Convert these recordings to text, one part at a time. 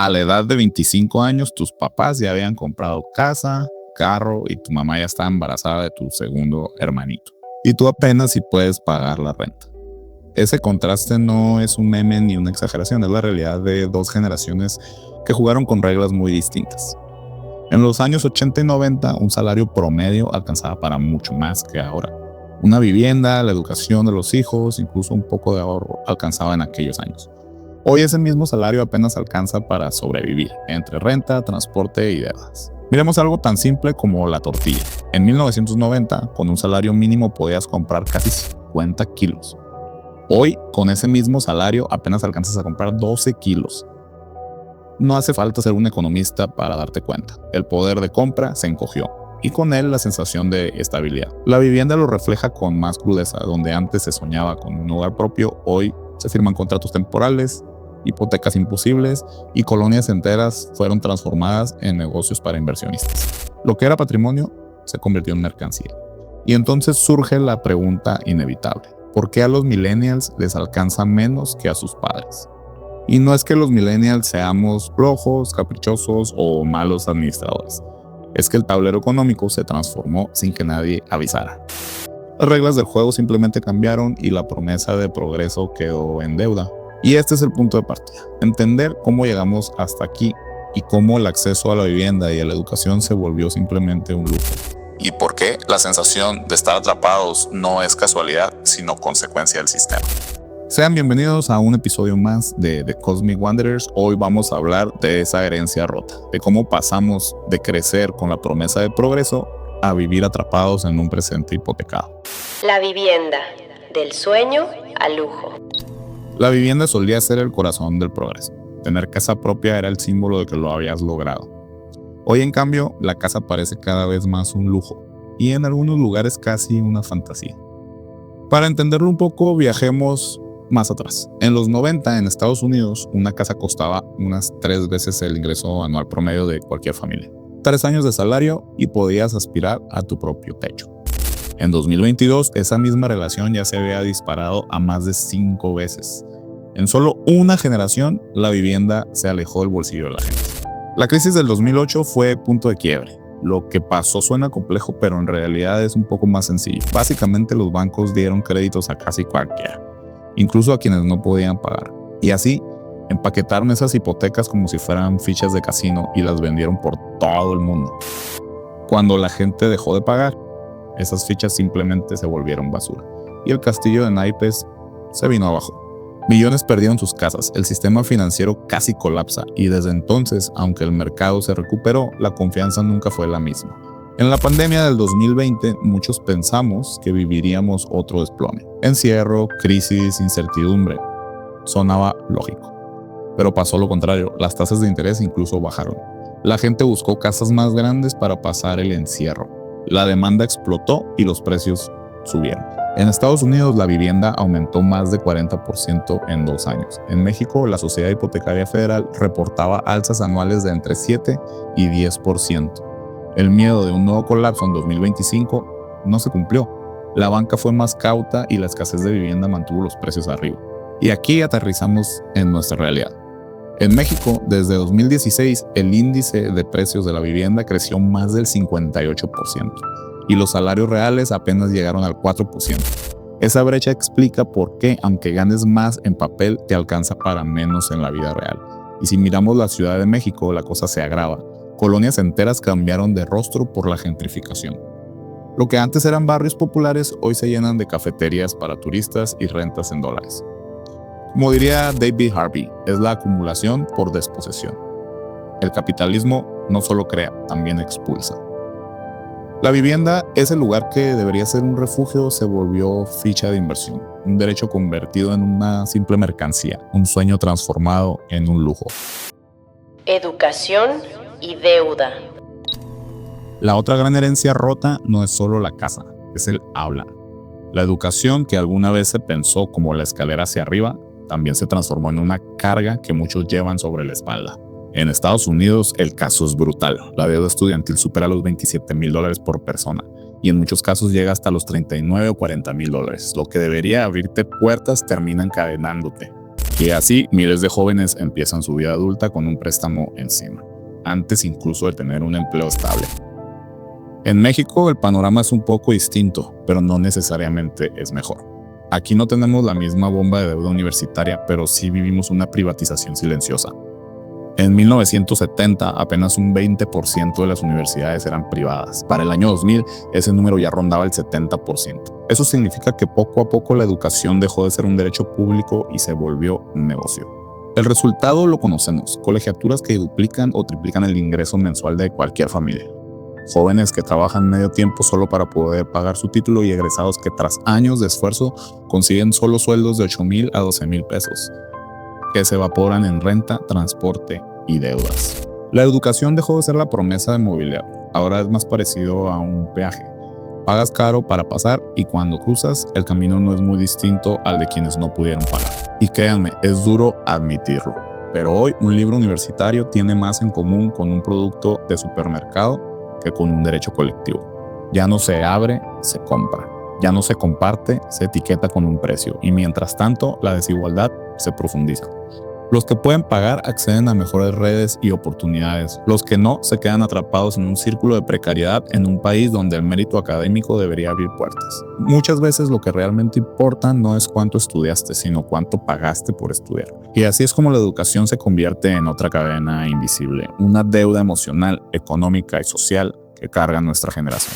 A la edad de 25 años, tus papás ya habían comprado casa, carro y tu mamá ya estaba embarazada de tu segundo hermanito. Y tú apenas si puedes pagar la renta. Ese contraste no es un meme ni una exageración, es la realidad de dos generaciones que jugaron con reglas muy distintas. En los años 80 y 90, un salario promedio alcanzaba para mucho más que ahora. Una vivienda, la educación de los hijos, incluso un poco de ahorro alcanzaba en aquellos años. Hoy ese mismo salario apenas alcanza para sobrevivir, entre renta, transporte y deudas. Miremos algo tan simple como la tortilla. En 1990, con un salario mínimo podías comprar casi 50 kilos. Hoy, con ese mismo salario, apenas alcanzas a comprar 12 kilos. No hace falta ser un economista para darte cuenta. El poder de compra se encogió, y con él la sensación de estabilidad. La vivienda lo refleja con más crudeza. Donde antes se soñaba con un hogar propio, hoy se firman contratos temporales, hipotecas imposibles y colonias enteras fueron transformadas en negocios para inversionistas. Lo que era patrimonio se convirtió en mercancía. Y entonces surge la pregunta inevitable: ¿por qué a los millennials les alcanza menos que a sus padres? Y no es que los millennials seamos flojos, caprichosos o malos administradores. Es que el tablero económico se transformó sin que nadie avisara. Las reglas del juego simplemente cambiaron y la promesa de progreso quedó en deuda. Y este es el punto de partida: entender cómo llegamos hasta aquí y cómo el acceso a la vivienda y a la educación se volvió simplemente un lujo. Y por qué la sensación de estar atrapados no es casualidad, sino consecuencia del sistema. Sean bienvenidos a un episodio más de The Cosmic Wanderers. Hoy vamos a hablar de esa herencia rota, de cómo pasamos de crecer con la promesa de progreso a vivir atrapados en un presente hipotecado. La vivienda, del sueño al lujo. La vivienda solía ser el corazón del progreso. Tener casa propia era el símbolo de que lo habías logrado. Hoy, en cambio, la casa parece cada vez más un lujo y en algunos lugares casi una fantasía. Para entenderlo un poco, viajemos más atrás. En los 90, en Estados Unidos, una casa costaba unas 3 veces el ingreso anual promedio de cualquier familia. 3 años de salario y podías aspirar a tu propio techo. En 2022, esa misma relación ya se había disparado a más de 5 veces. En solo una generación, la vivienda se alejó del bolsillo de la gente. La crisis del 2008 fue punto de quiebre. Lo que pasó suena complejo, pero en realidad es un poco más sencillo. Básicamente, los bancos dieron créditos a casi cualquiera, incluso a quienes no podían pagar. Y así, empaquetaron esas hipotecas como si fueran fichas de casino y las vendieron por todo el mundo. Cuando la gente dejó de pagar, esas fichas simplemente se volvieron basura y el castillo de naipes se vino abajo. Millones perdieron sus casas, el sistema financiero casi colapsa y desde entonces, aunque el mercado se recuperó, la confianza nunca fue la misma. En la pandemia del 2020, muchos pensamos que viviríamos otro desplome. Encierro, crisis, incertidumbre. Sonaba lógico. Pero pasó lo contrario, las tasas de interés incluso bajaron. La gente buscó casas más grandes para pasar el encierro. La demanda explotó y los precios subieron. En Estados Unidos, la vivienda aumentó más de 40% en 2 años. En México, la Sociedad Hipotecaria Federal reportaba alzas anuales de entre 7 y 10%. El miedo de un nuevo colapso en 2025 no se cumplió. La banca fue más cauta y la escasez de vivienda mantuvo los precios arriba. Y aquí aterrizamos en nuestra realidad. En México, desde 2016, el índice de precios de la vivienda creció más del 58% y los salarios reales apenas llegaron al 4%. Esa brecha explica por qué, aunque ganes más en papel, te alcanza para menos en la vida real. Y si miramos la Ciudad de México, la cosa se agrava. Colonias enteras cambiaron de rostro por la gentrificación. Lo que antes eran barrios populares, hoy se llenan de cafeterías para turistas y rentas en dólares. Como diría David Harvey, es la acumulación por desposesión. El capitalismo no solo crea, también expulsa. La vivienda, ese lugar que debería ser un refugio, se volvió ficha de inversión, un derecho convertido en una simple mercancía, un sueño transformado en un lujo. Educación y deuda. La otra gran herencia rota no es solo la casa, es el habla. La educación, que alguna vez se pensó como la escalera hacia arriba, también se transformó en una carga que muchos llevan sobre la espalda. En Estados Unidos el caso es brutal. La deuda estudiantil supera los $27,000 por persona y en muchos casos llega hasta los $39,000 o $40,000. Lo que debería abrirte puertas termina encadenándote. Y así miles de jóvenes empiezan su vida adulta con un préstamo encima, antes incluso de tener un empleo estable. En México el panorama es un poco distinto, pero no necesariamente es mejor. Aquí no tenemos la misma bomba de deuda universitaria, pero sí vivimos una privatización silenciosa. En 1970 apenas un 20% de las universidades eran privadas. Para el año 2000 ese número ya rondaba el 70%. Eso significa que poco a poco la educación dejó de ser un derecho público y se volvió un negocio. El resultado lo conocemos: colegiaturas que duplican o triplican el ingreso mensual de cualquier familia. Jóvenes que trabajan medio tiempo solo para poder pagar su título y egresados que tras años de esfuerzo consiguen solo sueldos de 8,000 a 12,000 pesos, que se evaporan en renta, transporte y deudas. La educación dejó de ser la promesa de mobiliario, ahora es más parecido a un peaje. Pagas caro para pasar y cuando cruzas, el camino no es muy distinto al de quienes no pudieron pagar. Y créanme, es duro admitirlo, pero hoy un libro universitario tiene más en común con un producto de supermercado que con un derecho colectivo. Ya no se abre, se compra. Ya no se comparte, se etiqueta con un precio. Y mientras tanto, la desigualdad se profundiza. Los que pueden pagar acceden a mejores redes y oportunidades. Los que no se quedan atrapados en un círculo de precariedad en un país donde el mérito académico debería abrir puertas. Muchas veces lo que realmente importa no es cuánto estudiaste, sino cuánto pagaste por estudiar. Y así es como la educación se convierte en otra cadena invisible, una deuda emocional, económica y social que carga nuestra generación.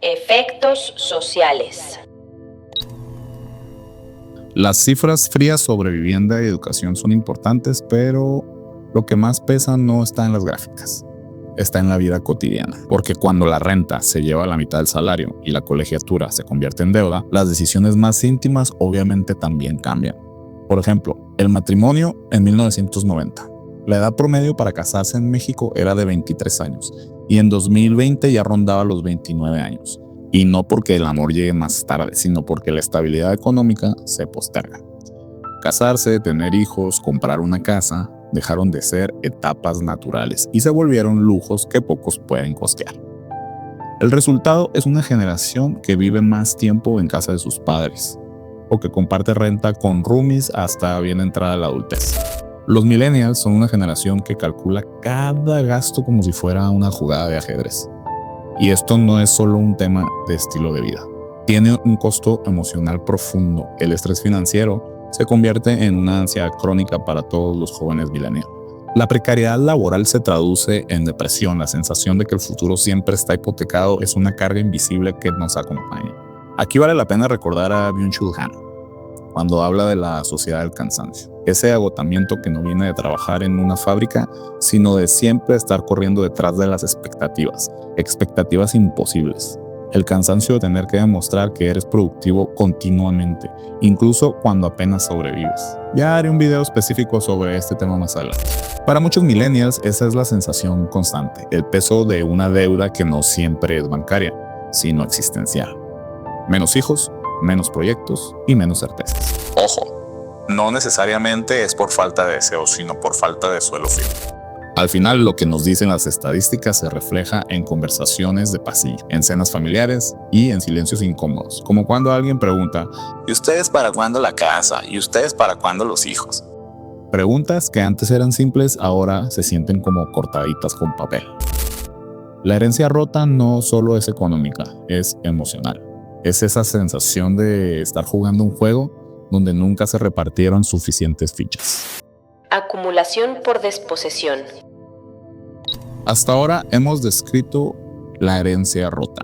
Efectos sociales. Las cifras frías sobre vivienda y educación son importantes, pero lo que más pesa no está en las gráficas, está en la vida cotidiana. Porque cuando la renta se lleva la mitad del salario y la colegiatura se convierte en deuda, las decisiones más íntimas obviamente también cambian. Por ejemplo, el matrimonio en 1990. La edad promedio para casarse en México era de 23 años y en 2020 ya rondaba los 29 años. Y no porque el amor llegue más tarde, sino porque la estabilidad económica se posterga. Casarse, tener hijos, comprar una casa, dejaron de ser etapas naturales y se volvieron lujos que pocos pueden costear. El resultado es una generación que vive más tiempo en casa de sus padres, o que comparte renta con roomies hasta bien entrada la adultez. Los millennials son una generación que calcula cada gasto como si fuera una jugada de ajedrez. Y esto no es solo un tema de estilo de vida. Tiene un costo emocional profundo. El estrés financiero se convierte en una ansiedad crónica para todos los jóvenes millennials. La precariedad laboral se traduce en depresión. La sensación de que el futuro siempre está hipotecado es una carga invisible que nos acompaña. Aquí vale la pena recordar a Byung-Chul Han cuando habla de la sociedad del cansancio. Ese agotamiento que no viene de trabajar en una fábrica, sino de siempre estar corriendo detrás de las expectativas imposibles. El cansancio de tener que demostrar que eres productivo continuamente, incluso cuando apenas sobrevives. Ya haré un video específico sobre este tema más adelante. Para muchos millennials, esa es la sensación constante, el peso de una deuda que no siempre es bancaria, sino existencial. Menos hijos, menos proyectos y menos certezas. Ojo, no necesariamente es por falta de deseo, sino por falta de suelo firme. Al final, lo que nos dicen las estadísticas se refleja en conversaciones de pasillo, en cenas familiares y en silencios incómodos, como cuando alguien pregunta: ¿y ustedes para cuándo la casa? ¿Y ustedes para cuándo los hijos? Preguntas que antes eran simples, ahora se sienten como cortaditas con papel. La herencia rota no solo es económica, es emocional. Es esa sensación de estar jugando un juego donde nunca se repartieron suficientes fichas. Acumulación por desposesión. Hasta ahora hemos descrito la herencia rota,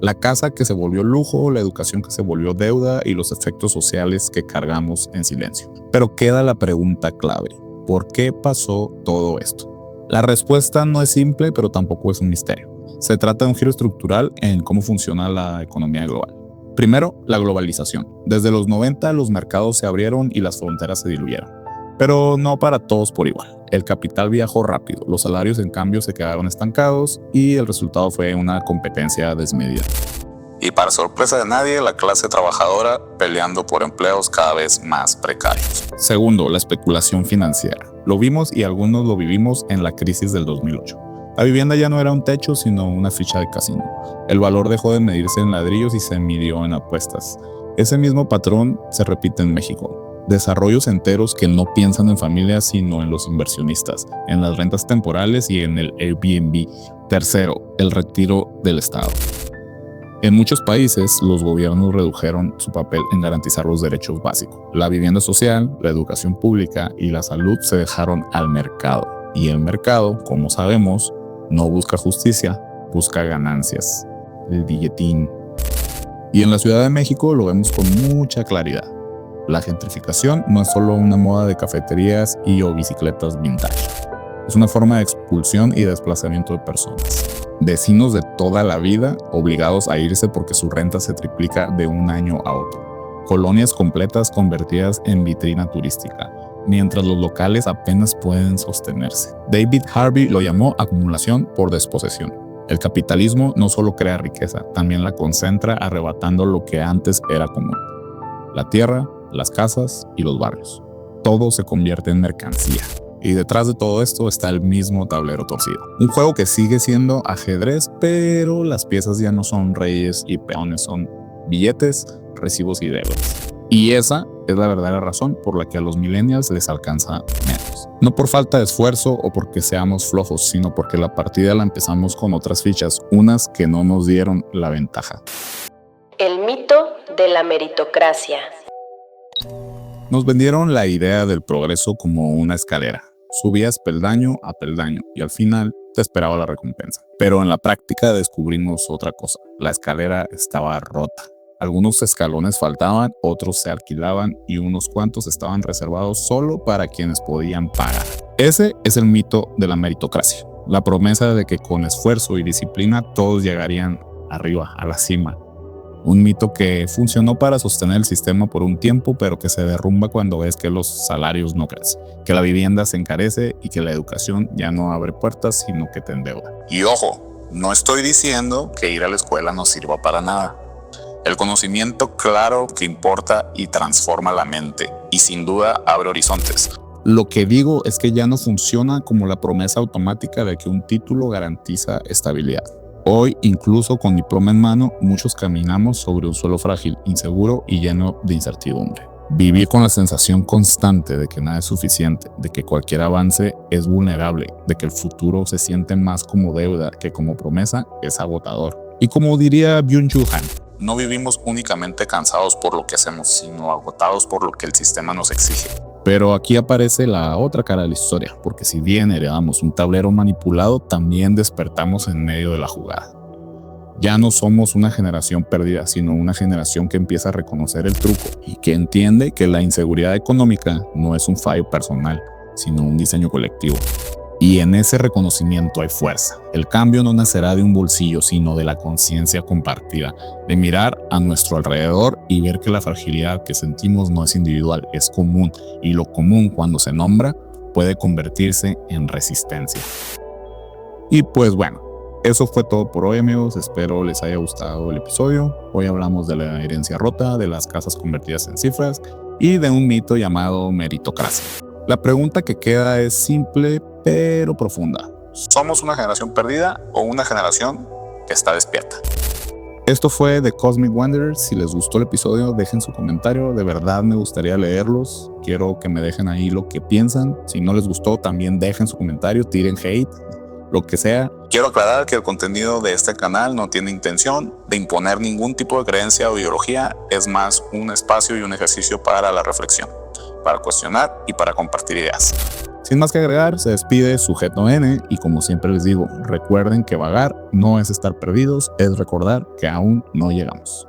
la casa que se volvió lujo, la educación que se volvió deuda y los efectos sociales que cargamos en silencio. Pero queda la pregunta clave: ¿por qué pasó todo esto? La respuesta no es simple, pero tampoco es un misterio. Se trata de un giro estructural en cómo funciona la economía global. Primero, la globalización. Desde los 90 los mercados se abrieron y las fronteras se diluyeron. Pero no para todos por igual. El capital viajó rápido, los salarios en cambio se quedaron estancados y el resultado fue una competencia desmedida. Y para sorpresa de nadie, la clase trabajadora peleando por empleos cada vez más precarios. Segundo, la especulación financiera. Lo vimos y algunos lo vivimos en la crisis del 2008. La vivienda ya no era un techo, sino una ficha de casino. El valor dejó de medirse en ladrillos y se midió en apuestas. Ese mismo patrón se repite en México. Desarrollos enteros que no piensan en familias sino en los inversionistas, en las rentas temporales y en el Airbnb. Tercero, el retiro del Estado. En muchos países, los gobiernos redujeron su papel en garantizar los derechos básicos. La vivienda social, la educación pública y la salud se dejaron al mercado. Y el mercado, como sabemos, no busca justicia, busca ganancias. El billetín. Y en la Ciudad de México lo vemos con mucha claridad. La gentrificación no es solo una moda de cafeterías o bicicletas vintage. Es una forma de expulsión y desplazamiento de personas. Vecinos de toda la vida obligados a irse porque su renta se triplica de un año a otro. Colonias completas convertidas en vitrina turística, mientras los locales apenas pueden sostenerse. David Harvey lo llamó acumulación por desposesión. El capitalismo no solo crea riqueza, también la concentra arrebatando lo que antes era común. La tierra, las casas y los barrios. Todo se convierte en mercancía. Y detrás de todo esto está el mismo tablero torcido. Un juego que sigue siendo ajedrez, pero las piezas ya no son reyes y peones, son billetes, recibos y deudas. Y esa es la verdadera razón por la que a los millennials les alcanza menos. No por falta de esfuerzo o porque seamos flojos, sino porque la partida la empezamos con otras fichas, unas que no nos dieron la ventaja. El mito de la meritocracia. Nos vendieron la idea del progreso como una escalera. Subías peldaño a peldaño y al final te esperaba la recompensa. Pero en la práctica descubrimos otra cosa. La escalera estaba rota. Algunos escalones faltaban, otros se alquilaban y unos cuantos estaban reservados solo para quienes podían pagar. Ese es el mito de la meritocracia. La promesa de que con esfuerzo y disciplina todos llegarían arriba, a la cima. Un mito que funcionó para sostener el sistema por un tiempo, pero que se derrumba cuando ves que los salarios no crecen, que la vivienda se encarece y que la educación ya no abre puertas, sino que te endeuda. Y ojo, no estoy diciendo que ir a la escuela no sirva para nada. El conocimiento, claro que importa y transforma la mente, y sin duda abre horizontes. Lo que digo es que ya no funciona como la promesa automática de que un título garantiza estabilidad. Hoy, incluso con diploma en mano, muchos caminamos sobre un suelo frágil, inseguro y lleno de incertidumbre. Vivir con la sensación constante de que nada es suficiente, de que cualquier avance es vulnerable, de que el futuro se siente más como deuda que como promesa, es agotador. Y como diría Byung-Chul Han, no vivimos únicamente cansados por lo que hacemos, sino agotados por lo que el sistema nos exige. Pero aquí aparece la otra cara de la historia, porque si bien heredamos un tablero manipulado, también despertamos en medio de la jugada. Ya no somos una generación perdida, sino una generación que empieza a reconocer el truco y que entiende que la inseguridad económica no es un fallo personal, sino un diseño colectivo. Y en ese reconocimiento hay fuerza. El cambio no nacerá de un bolsillo, sino de la conciencia compartida, de mirar a nuestro alrededor y ver que la fragilidad que sentimos no es individual, es común, y lo común cuando se nombra puede convertirse en resistencia. Y pues bueno, eso fue todo por hoy, amigos. Espero les haya gustado el episodio. Hoy hablamos de la herencia rota, de las casas convertidas en cifras y de un mito llamado meritocracia. La pregunta que queda es simple pero profunda. ¿Somos una generación perdida o una generación que está despierta? Esto fue The Cosmic Wanderers. Si les gustó el episodio, dejen su comentario. De verdad me gustaría leerlos. Quiero que me dejen ahí lo que piensan. Si no les gustó, también dejen su comentario, tiren hate, lo que sea. Quiero aclarar que el contenido de este canal no tiene intención de imponer ningún tipo de creencia o ideología. Es más un espacio y un ejercicio para la reflexión, para cuestionar y para compartir ideas. Sin más que agregar, se despide Sujeto N y como siempre les digo, recuerden que vagar no es estar perdidos, es recordar que aún no llegamos.